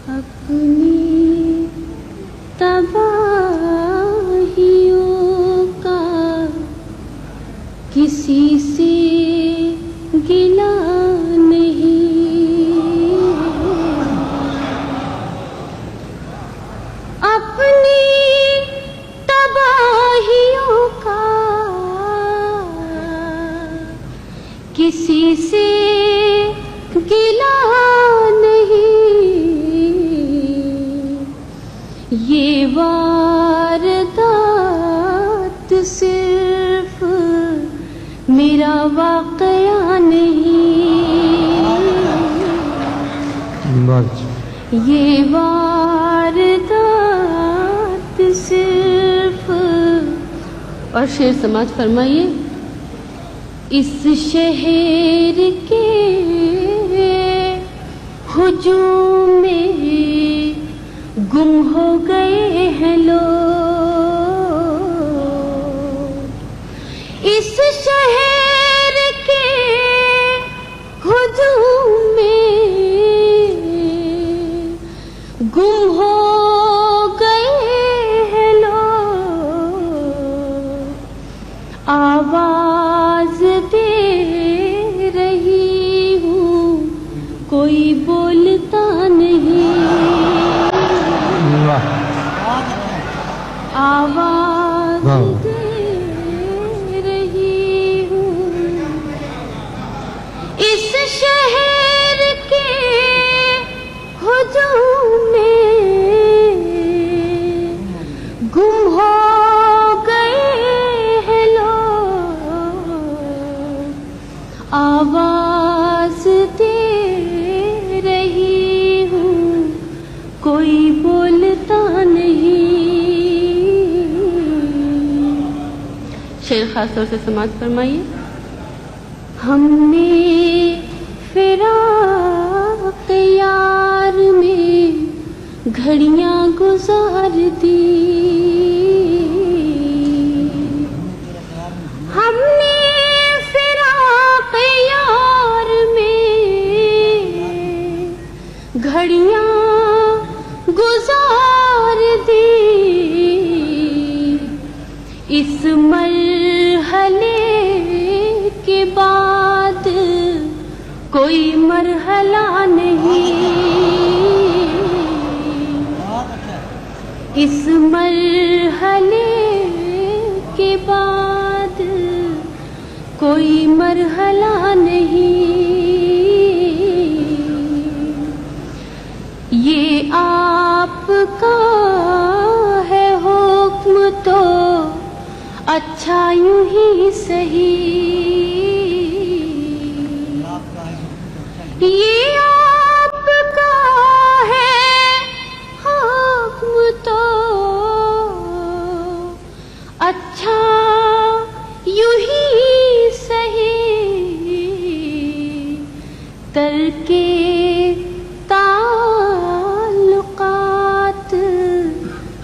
اپنی تباہیوں کا کسی سے گلہ نہیں، اپنی تباہیوں کا کسی سے گلہ یہ واردات صرف میرا واقعہ نہیں، یہ واردات صرف، اور شعر سماعت فرمائیے، اس شہر کے ہجوم میں گم ہو گئے ہیں لوگ، اس شہر کے ہجوم میں گم ہو گئے ہیں لوگ، آواز دے رہی ہوں کوئی بولتا نہیں، آواز دے رہی ہوں اس شہر کے ہجوم میں گم ہو گئے ہیں لوگ، آواز دے رہی ہوں کوئی بولتا نہیں۔ شعر خاص طور سے سماعت فرمائیے، ہم نے فراق یار میں گھڑیاں گزار دی، ہم نے فراق یار میں گھڑیاں گزار دی، اس مرحلے کے بعد کوئی مرحلہ نہیں، اس مرحلے کے بعد کوئی مرحلہ نہیں، یہ آپ کا ہے حکم تو اچھا یوں ہی صحیح، یہ آپ کا ہے حکم تو اچھا یوں ہی صحیح، ترک تعلقات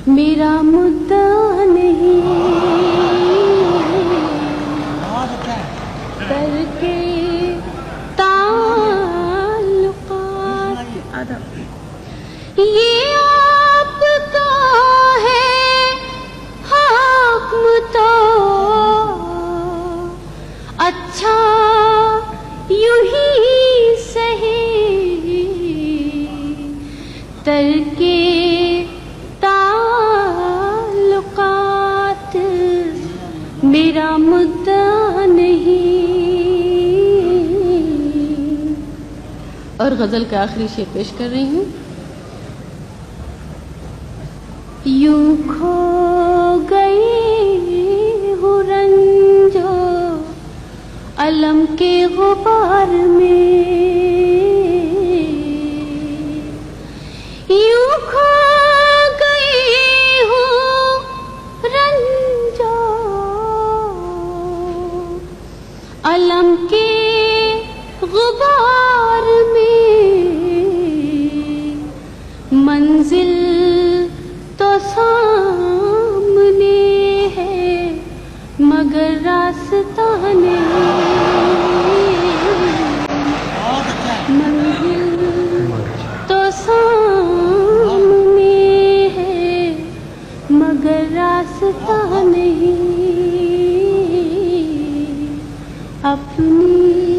میرا مدعا نہیں، ترک تعلقات یہ آپ کا ہے حکم تو اچھا یوں ہی صحیح، ترک تعلقات میرا مدعا نہیں۔ اور غزل کا آخری شعر پیش کر رہی ہوں، یوں کھو گئی ہوں رنجو علم کے غبار میں، یوں کھو گئی ہوں رنجو علم کے غبار میں، منزل تو سامنے ہے مگر راستہ نہیں، منزل تو سامنے واسطہ نہیں اپنی